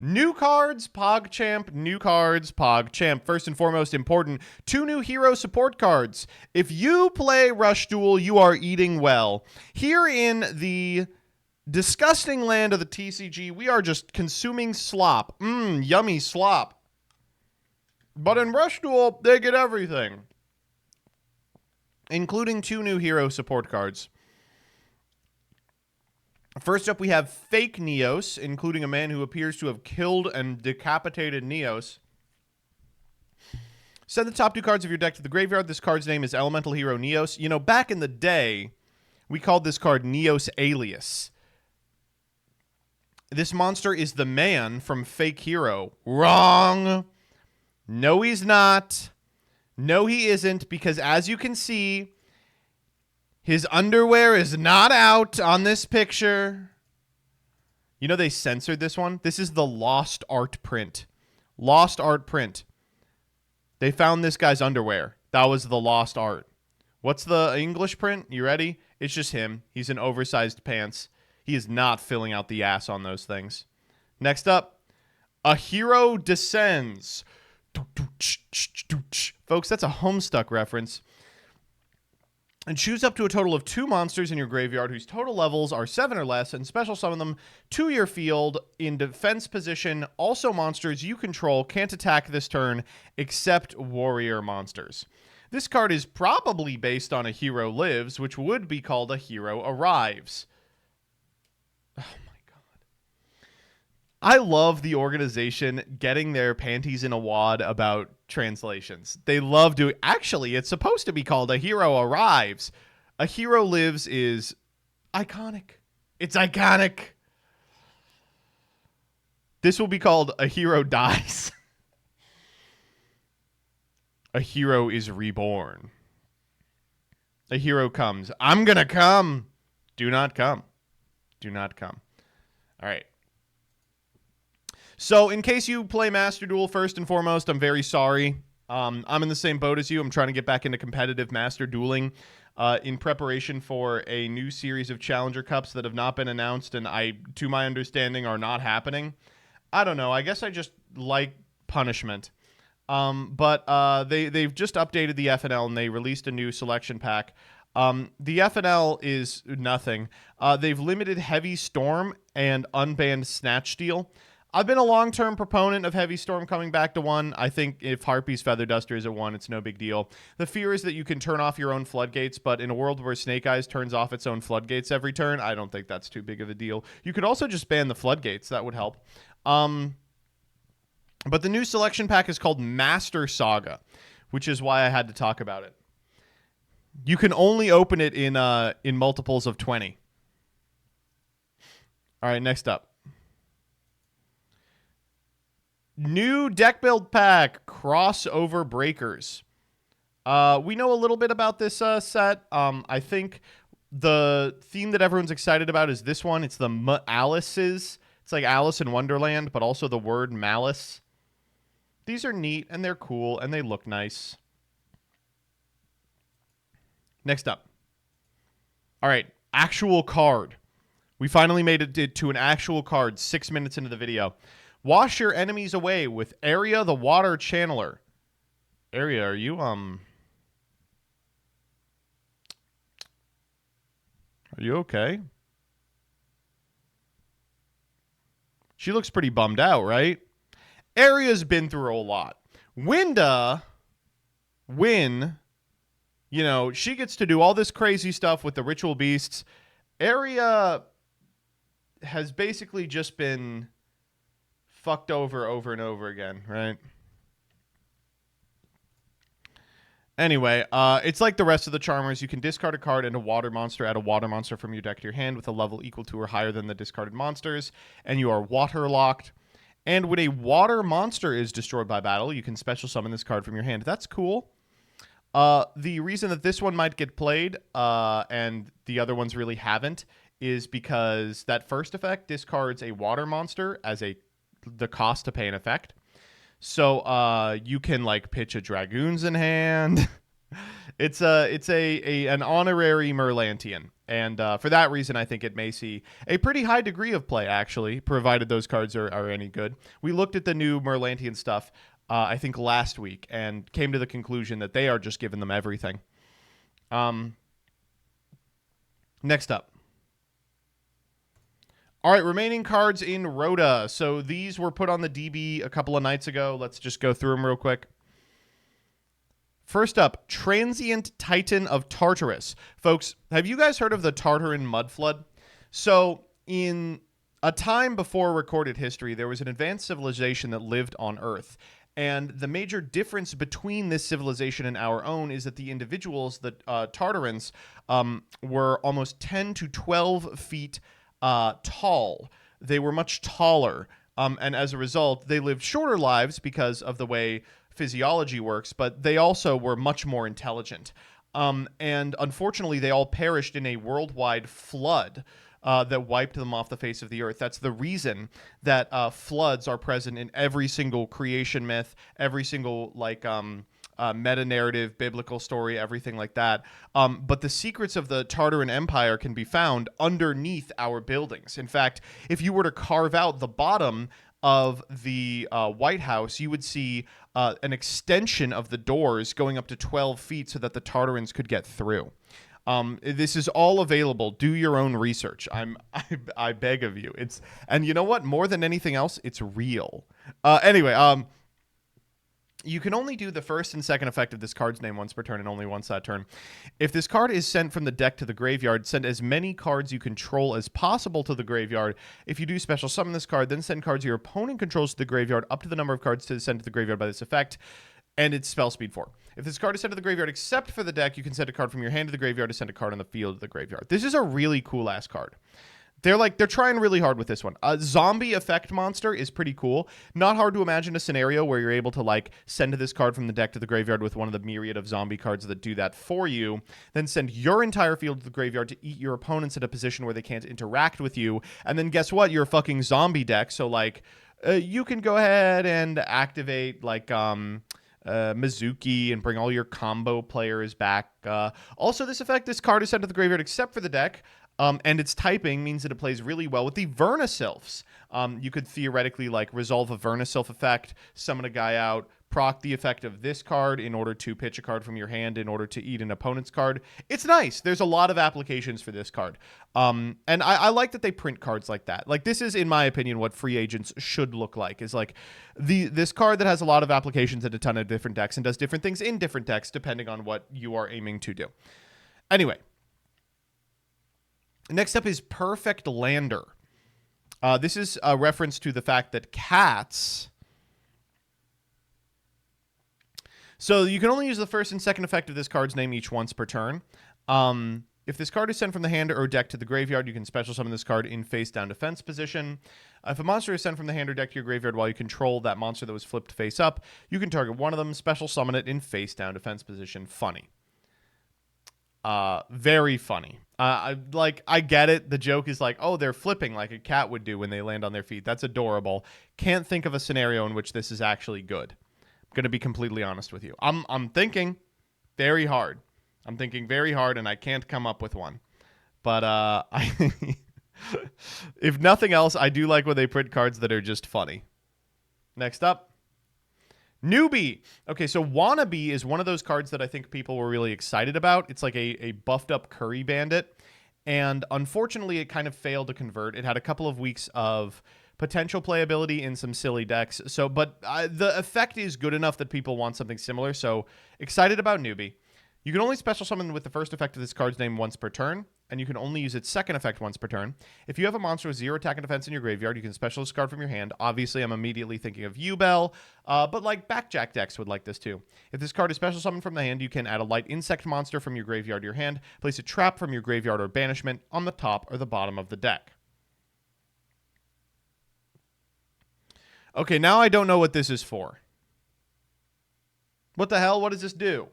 New cards, PogChamp, new cards, PogChamp. First and foremost, important, 2 new hero support cards. If you play Rush Duel, you are eating well. Here in the disgusting land of the TCG, we are just consuming slop. Yummy slop. But in Rush Duel, they get everything, including 2 new hero support cards. First up, we have Fake Neos, including a man who appears to have killed and decapitated Neos. Send the top 2 cards of your deck to the graveyard. This card's name is Elemental Hero Neos. You know, back in the day, we called this card Neos Alias. This monster is the man from Fake Hero. Wrong. No, he's not. No, he isn't, because as you can see, his underwear is not out on this picture. You know they censored this one? This is the lost art print. Lost art print. They found this guy's underwear. That was the lost art. What's the English print? You ready? It's just him. He's in oversized pants. He is not filling out the ass on those things. Next up, A Hero Descends. Folks, that's a Homestuck reference. And choose up to a total of 2 monsters in your graveyard whose total levels are 7 or less, and special summon them to your field in defense position. Also, monsters you control can't attack this turn except warrior monsters. This card is probably based on A Hero Lives, which would be called A Hero Arrives. Oh my god. I love the organization getting their panties in a wad about translations. They love doing... Actually, it's supposed to be called A Hero Arrives. A Hero Lives is iconic. It's iconic. This will be called A Hero Dies. A Hero is Reborn. A Hero Comes. I'm gonna come. Do not come. Do not come. All right. So, in case you play Master Duel, first and foremost, I'm very sorry. I'm in the same boat as you. I'm trying to get back into competitive Master Dueling in preparation for a new series of Challenger Cups that have not been announced and, to my understanding, are not happening. I don't know. I guess I just like punishment. But they've just updated the FNL and they released a new selection pack. The FNL is nothing. They've limited Heavy Storm and unbanned Snatch Steal. I've been a long-term proponent of Heavy Storm coming back to 1. I think if Harpy's Feather Duster is at 1, it's no big deal. The fear is that you can turn off your own floodgates, but in a world where Snake Eyes turns off its own floodgates every turn, I don't think that's too big of a deal. You could also just ban the floodgates. That would help. But the new selection pack is called Master Saga, which is why I had to talk about it. You can only open it in multiples of 20. All right, next up. New deck build pack, Crossover Breakers. We know a little bit about this set. I think the theme that everyone's excited about is this one. It's the Alice's. It's like Alice in Wonderland, but also the word malice. These are neat, and they're cool, and they look nice. Next up. All right, actual card. We finally made it to an actual card 6 minutes into the video. Wash your enemies away with Area the Water Channeler. Area, are you okay? She looks pretty bummed out, right? Aria's been through a lot. Win, you know, she gets to do all this crazy stuff with the ritual beasts. Aria has basically just been fucked over and over again, right? Anyway, it's like the rest of the Charmers. You can discard a card and a water monster, add a water monster from your deck to your hand with a level equal to or higher than the discarded monsters, and you are waterlocked. And when a water monster is destroyed by battle, you can special summon this card from your hand. That's cool. The reason that this one might get played, and the other ones really haven't, is because that first effect discards a water monster as the cost to pay an effect. So you can like pitch a Dragoons in hand. It's an honorary Merlantian. And for that reason, I think it may see a pretty high degree of play, actually, provided those cards are any good. We looked at the new Merlantian stuff, I think, last week, and came to the conclusion that they are just giving them everything. Next up. All right, remaining cards in Roda. So these were put on the DB a couple of nights ago. Let's just go through them real quick. First up, Transient Titan of Tartarus. Folks, have you guys heard of the Tartaran mud flood? So in a time before recorded history, there was an advanced civilization that lived on Earth. And the major difference between this civilization and our own is that the individuals, the Tartarans, were almost 10 to 12 feet tall. They were much taller. And as a result, they lived shorter lives because of the way physiology works, but they also were much more intelligent. And unfortunately, they all perished in a worldwide flood that wiped them off the face of the earth. That's the reason that floods are present in every single creation myth, every single meta-narrative, biblical story, everything like that. But the secrets of the Tartaran Empire can be found underneath our buildings. In fact, if you were to carve out the bottom of the White House, you would see an extension of the doors going up to 12 feet so that the Tartarans could get through. This is all available. Do your own research. I beg of you. And you know what? More than anything else, it's real. Anyway, you can only do the first and second effect of this card's name once per turn and only once that turn. If this card is sent from the deck to the graveyard, send as many cards you control as possible to the graveyard. If you do special summon this card, then send cards your opponent controls to the graveyard up to the number of cards to send to the graveyard by this effect. And it's spell speed 4. If this card is sent to the graveyard except for the deck, you can send a card from your hand to the graveyard to send a card on the field to the graveyard. This is a really cool ass card. They're trying really hard with this one. A zombie effect monster is pretty cool. Not hard to imagine a scenario where you're able to send this card from the deck to the graveyard with one of the myriad of zombie cards that do that for you. Then send your entire field to the graveyard to eat your opponents in a position where they can't interact with you. And then guess what? You're a fucking zombie deck. So you can go ahead and activate Mizuki and bring all your combo players back. Also, this card is sent to the graveyard except for the deck. And its typing means that it plays really well with the Vernisylphs. You could theoretically resolve a Vernisylph effect, summon a guy out, proc the effect of this card in order to pitch a card from your hand in order to eat an opponent's card. It's nice. There's a lot of applications for this card. And I like that they print cards like that. This is, in my opinion, what free agents should look like, is this card that has a lot of applications in a ton of different decks and does different things in different decks depending on what you are aiming to do. Anyway. Next up is Perfect Lander. This is a reference to the fact that cats... So you can only use the first and second effect of this card's name each once per turn. If this card is sent from the hand or deck to the graveyard, you can special summon this card in face-down defense position. If a monster is sent from the hand or deck to your graveyard while you control that monster that was flipped face up, you can target one of them, special summon it in face-down defense position. Funny. Very funny. I get it. The joke is oh, they're flipping like a cat would do when they land on their feet. That's adorable. Can't think of a scenario in which this is actually good. I'm going to be completely honest with you. I'm thinking very hard. I'm thinking very hard, and I can't come up with one. But if nothing else, I do like when they print cards that are just funny. Next up. Newbie. Okay, so Wannabe is one of those cards that I think people were really excited about. It's like a buffed up Curry Bandit. And unfortunately, it kind of failed to convert. It had a couple of weeks of potential playability in some silly decks. But the effect is good enough that people want something similar. So excited about Newbie. You can only special summon with the first effect of this card's name once per turn, and you can only use its second effect once per turn. If you have a monster with 0 attack and defense in your graveyard, you can special this card from your hand. Obviously, I'm immediately thinking of Ubel, but Backjack decks would like this too. If this card is special summoned from the hand, you can add a light insect monster from your graveyard to your hand, place a trap from your graveyard or banishment on the top or the bottom of the deck. Okay, now I don't know what this is for. What the hell? What does this do?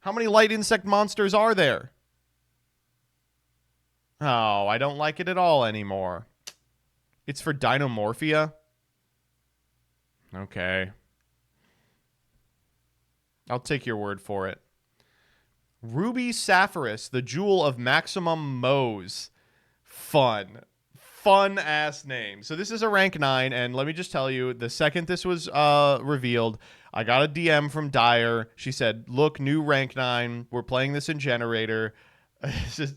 How many light insect monsters are there? Oh, I don't like it at all anymore. It's for Dinomorphia? Okay. I'll take your word for it. Ruby Sapparis, the Jewel of Maximum Moes. Fun. Fun ass name. So this is a rank 9, and let me just tell you, the second this was revealed, I got a DM from Dyer. She said, look, new rank 9. We're playing this in Generator. It's just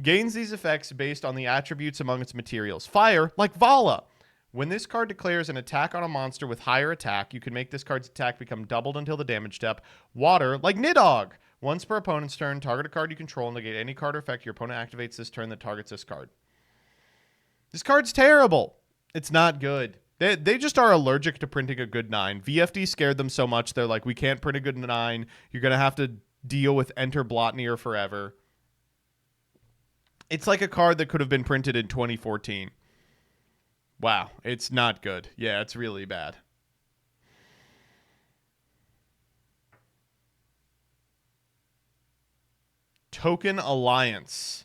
gains these effects based on the attributes among its materials. Fire, like Vala. When this card declares an attack on a monster with higher attack, you can make this card's attack become doubled until the damage step. Water, like Nidhogg. Once per opponent's turn, target a card you control and negate any card or effect your opponent activates this turn that targets this card. This card's terrible. It's not good. They just are allergic to printing a good 9. VFD scared them so much, they're like, we can't print a good 9. You're going to have to deal with Enter Blotnir forever. It's like a card that could have been printed in 2014. Wow, it's not good. Yeah, it's really bad. Token Alliance.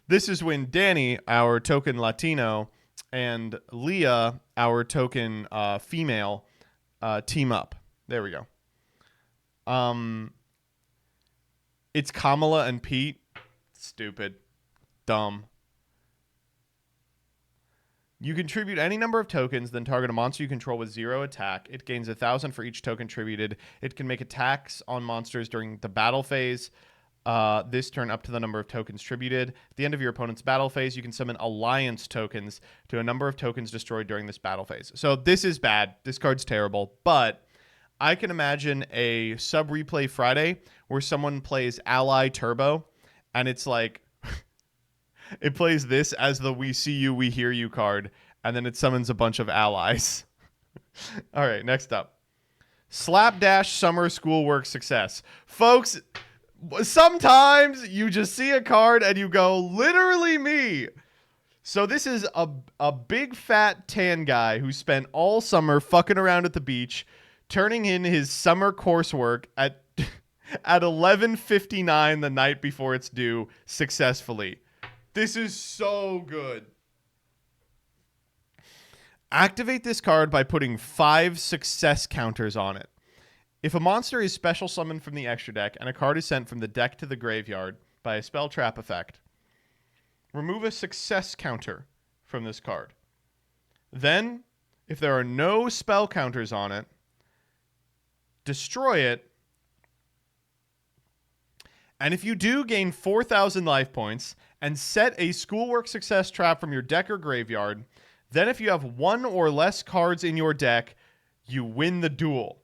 This is when Danny, our token Latino, and Leah, our token female, team up. There we go. It's Kamla and Pete. Stupid. Dumb. You contribute any number of tokens, then target a monster you control with 0 attack. It gains 1,000 for each token contributed. It can make attacks on monsters during the battle phase. This turn up to the number of tokens tributed. At the end of your opponent's battle phase, you can summon alliance tokens to a number of tokens destroyed during this battle phase. So this is bad. This card's terrible. But I can imagine a sub-replay Friday where someone plays Ally Turbo, and it's like, it plays this as the We See You, We Hear You card, and then it summons a bunch of allies. All right, next up. Slapdash Summer Schoolwork Success. Folks, sometimes you just see a card and you go, literally me. So this is a big fat tan guy who spent all summer fucking around at the beach, turning in his summer coursework at 11:59 the night before it's due successfully. This is so good. Activate this card by putting 5 success counters on it. If a monster is special summoned from the extra deck and a card is sent from the deck to the graveyard by a spell trap effect, remove a success counter from this card. Then, if there are no spell counters on it, destroy it. And if you do, gain 4,000 life points and set a schoolwork success trap from your deck or graveyard. Then if you have 1 or less cards in your deck, you win the duel.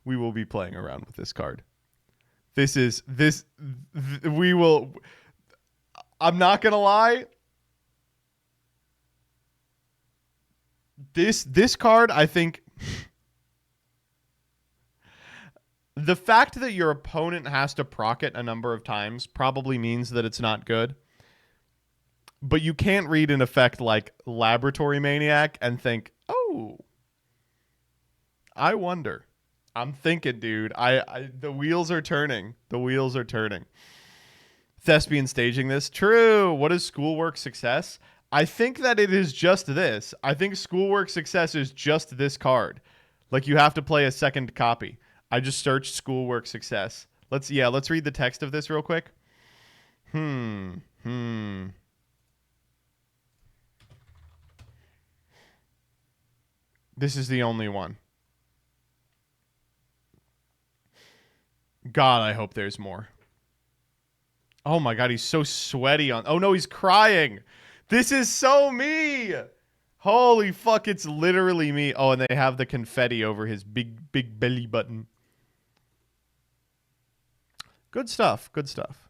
We will be playing around with this card. We will. I'm not going to lie. This card, I think, the fact that your opponent has to proc it a number of times probably means that it's not good. But you can't read an effect like Laboratory Maniac and think, oh, I wonder. I'm thinking, dude. The wheels are turning. The wheels are turning. Thespian staging this. True. What is schoolwork success? I think that it is just this. I think schoolwork success is just this card. Like, you have to play a second copy. I just searched schoolwork success. Let's read the text of this real quick. This is the only one. God, I hope there's more. Oh my God, he's so sweaty on. Oh no, he's crying. This is so me. Holy fuck, it's literally me. Oh, and they have the confetti over his big belly button. Good stuff. Good stuff.